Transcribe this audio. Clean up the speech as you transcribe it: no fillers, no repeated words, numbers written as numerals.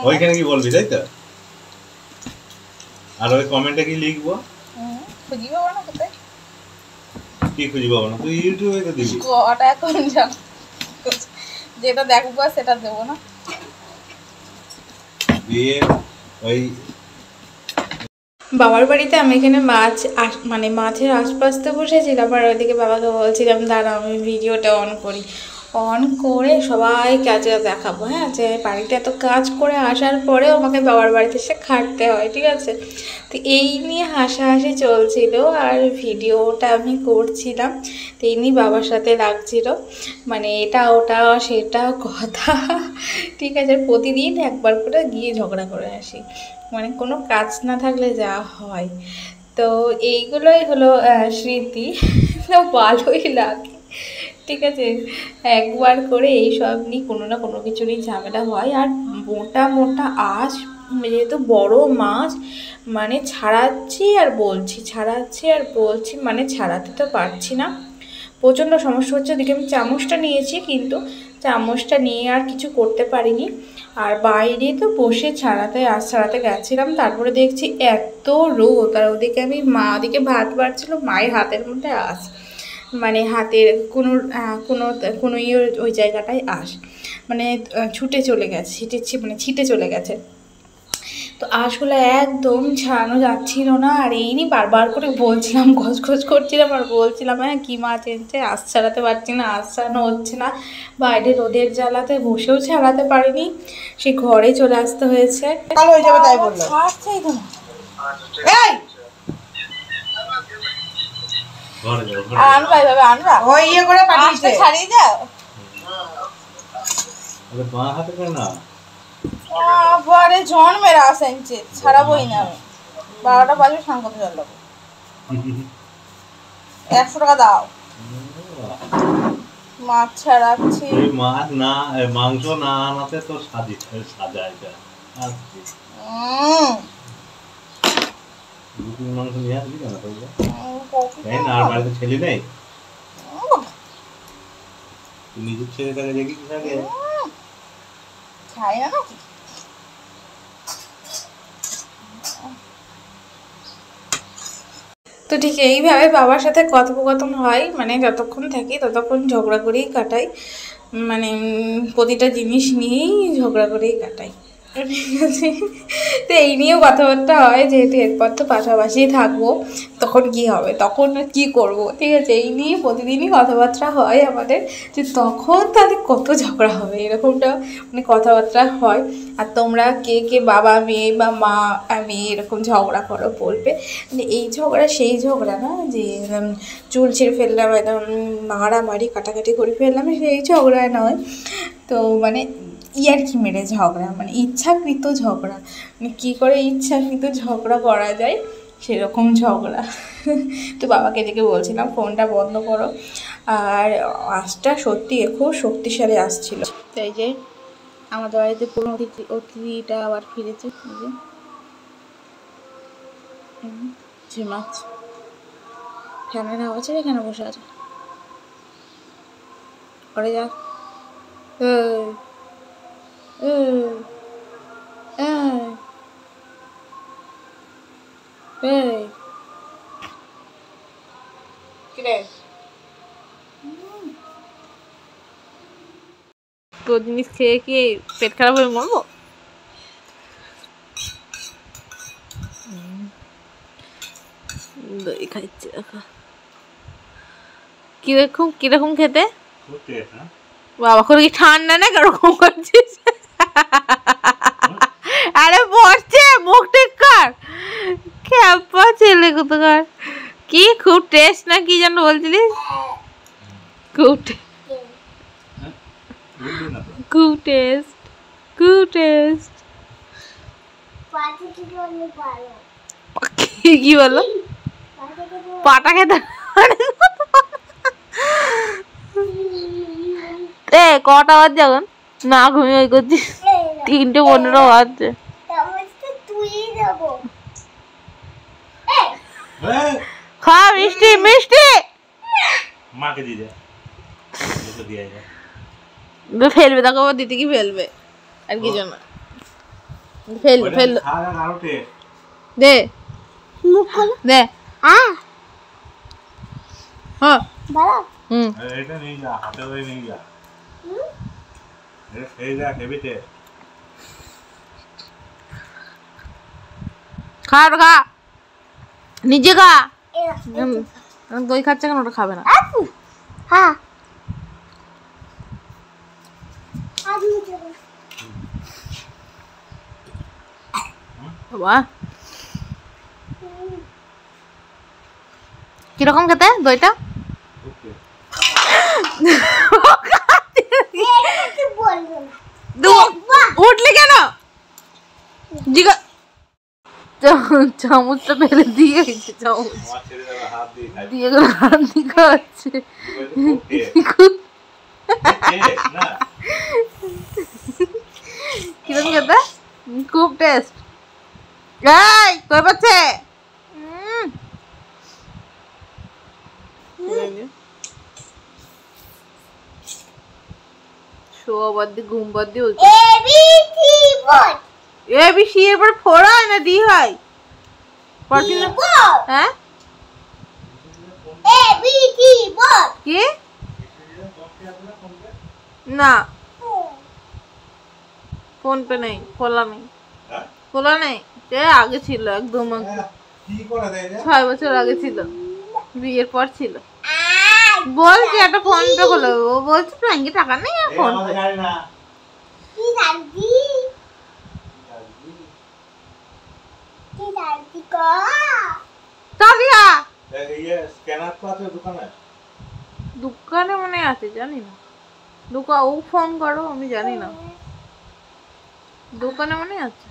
ওইখানে কি বলবি তাই তো? আর ওই কমেন্টে কি লিখবো? খুঁজি পাবো না কোথায়? কি খুঁজি পাবো না? তুই ইউটিউবে তো দিবি। ওটা এখন জান যেটা দেখবো সেটা দেবো না। দিয়ে ওই বাবার বাড়িতে আমি এখানে মানে মাছের আশপাশতে বসেছিলাম আর ওইদিকে বাবাকে বলছিলাম দাঁড়া আমি ভিডিওটা অন করি। অন করে সবাই কাজে দেখাবো, হ্যাঁ, যে বাড়িতে এত কাজ করে আসার পরেও আমাকে বাবার বাড়িতে এসে খাটতে হয়, ঠিক আছে? তো এই নিয়ে হাসাহাসি চলছিল আর ভিডিওটা আমি করছিলাম। তো এই নিয়ে বাবার সাথে লাগছিল, মানে এটা ওটা সেটা কথা, ঠিক আছে? প্রতিদিন একবার করে গিয়ে ঝগড়া করে আসি, মানে কোনো কাজ না থাকলে যা হয়। তো এইগুলোই হলো স্মৃতি। তো ভালোই লাগে, ঠিক আছে? একবার করে এইসব নিয়ে কোনো না কোনো কিছু নিয়ে ঝামেলা হয়। আর মোটা মোটা আঁশ, যেহেতু বড় মাছ, মানে ছাড়াচ্ছি আর বলছি, মানে ছাড়াতে তো পারছি না, প্রচণ্ড সমস্যা হচ্ছে। ওদিকে আমি চামচটা নিয়েছি কিন্তু চামচটা নিয়ে আর কিছু করতে পারিনি। আর বাইরে তো বসে ছাড়াতে গেছিলাম, তারপরে দেখছি এত রোদ। আর ওদিকে ওদিকে ভাত বাড়ছিল, মায়ের হাতের মধ্যে আঁশ, মানে হাতের কোনো ওই জায়গাটায় আঁশ, মানে ছিটে চলে গেছে। তো আঁশগুলো একদম ছাড়ানো যাচ্ছিল না। আর এই নিয়ে বারবার করে বলছিলাম, ঘচঘচ করছিলাম আর বলছিলাম হ্যাঁ কী মাছ এনেছে, আঁশ ছাড়াতে পারছি না, আঁশ ছাড়ানো হচ্ছে না। বাইরে রোদের জ্বালাতে বসেও ছাড়াতে পারিনি, সে ঘরে চলে আসতে হয়েছে। কালো হয়ে যাবে তাই বললো। ছাড়ছেই তো না। আনবা এভাবে আনবা, ওই ইয়ে করে পাঠিয়েছে। ছাড়িয়ে যাও। বাঁ হাতে করে না বাবারে জন্মের আশা ইঞ্চে ছাড়াবোই না আমি। 12টা বাজবে স্নান করতে চল যাবো। 100 টাকা দাও। মাছ ছাড়াচ্ছি। মাছ না মাংস না আনাতে তো সাজায় যায়। মাংস নিয়ে আসবি কেন তাই না? আর বাড়িতে ছেলে নেই? তুই নিজের ছেলেটাকে দেখিস আগে। খাই না নাকি? তো ঠিক এইভাবে বাবার সাথে কথোপকথন হয়, মানে যতক্ষণ থাকি ততক্ষণ ঝগড়া করেই কাটাই, মানে প্রতিটা জিনিস নিয়েই ঝগড়া করেই কাটাই, ঠিক আছে? তো এই নিয়েও কথাবার্তা হয়, যেহেতু এরপর তো পাশাপাশি থাকবো, তখন কি হবে, তখন কি করব, ঠিক আছে? এই নিয়ে প্রতিদিনই কথাবার্তা হয় আমাদের, যে তখন তাদের কত ঝগড়া হবে, এরকমটা মানে কথাবার্তা হয়। আর তোমরা কে কে বাবা মেয়ে বা মা মেয়ে এরকম ঝগড়া করো বলবে, মানে এই ঝগড়া সেই ঝগড়া না যে চুল ছিঁড়ে ফেললাম, একদম মারামারি কাটাকাটি করে ফেললাম, সেই ঝগড়া নয়। তো মানে ইয়ার্কি মেরে ঝগড়া, মানে ইচ্ছাকৃত ঝগড়া, মানে কী করে ইচ্ছাকৃত ঝগড়া করা যায় সেরকম ঝগড়া। তো বাবাকে ডেকে বলছিলাম ফোনটা বন্ধ করো। আর আঁশটা সত্যি খুব শক্তিশালী আসছিল। তাই যে আমাদের বাড়িতে পুরো অতিথিটা আবার ফিরেছে, যে মাছ ফ্যানের আওয়াজে এখানে বসে আছে, করে যা তো জিনিস খেয়ে কি পেট খারাপ হয়ে মরবো? দই খাইছে কিরকম খেতে? বাবা করে কি ঠান্ডা না কিরকম করছিস? আরে পড়ছে মুখ ঠিক কর, খেপা ছেলে কোথাকার। কি খুব টেস্ট না কি যেন বলছিলিস? খুব টেস্ট। কি বলো? পাটা খেতে কটা বাজছে এখন? না ঘুমিয়ে করছিস? 3:15 বাজছে। খা মিষ্টি মাকে দিয়ে দে। ফেলবে, তাকে দিতে কি ফেলবে আর কি জন্য? ফেল ফেল খাওয়া আরোটে দে দে হ্যাঁ এটা নিয়ে যা হাতে করে নিয়ে যা এটা খেয়ে যা খেবিতে খা খা নিজে খা দই খাচ্ছে কেন ওটা খাবে না হ্যাঁ বাবা কিরকম খেতে দইটা উঠলি কেন জিগা চামচটা ফেলে দিয়ে গেছে চামচ আমার ছেড়ে দেবে হাত দিয়ে খাই দিয়ে হাত দিয়ে খাচ্ছে না কিরকম খেতে খুব টেস্ট এই কই পাচ্ছে শোয়া বাদ দিয়ে ঘুম বাদ দিয়ে এবিসি এর পর ফোর হয় না ডি হয় হ্যাঁ কি না ফোন পে নেই খোলা নেই খোলা নেই যে আগে ছিল একদম কি করে দেয় 6 বছর আগে ছিল বিয়ের পর ছিল বলছি একটা ফোন পে খোলো ও বলছে ব্যাংকে টাকা নেই আর ফোন আমাদের গাড়ি না চাবিয়া এই স্ক্যানার তো আছে দোকানে দোকানে মনে আছে জানি না ও ফোন করো আমি জানি না দোকানে মনে আছে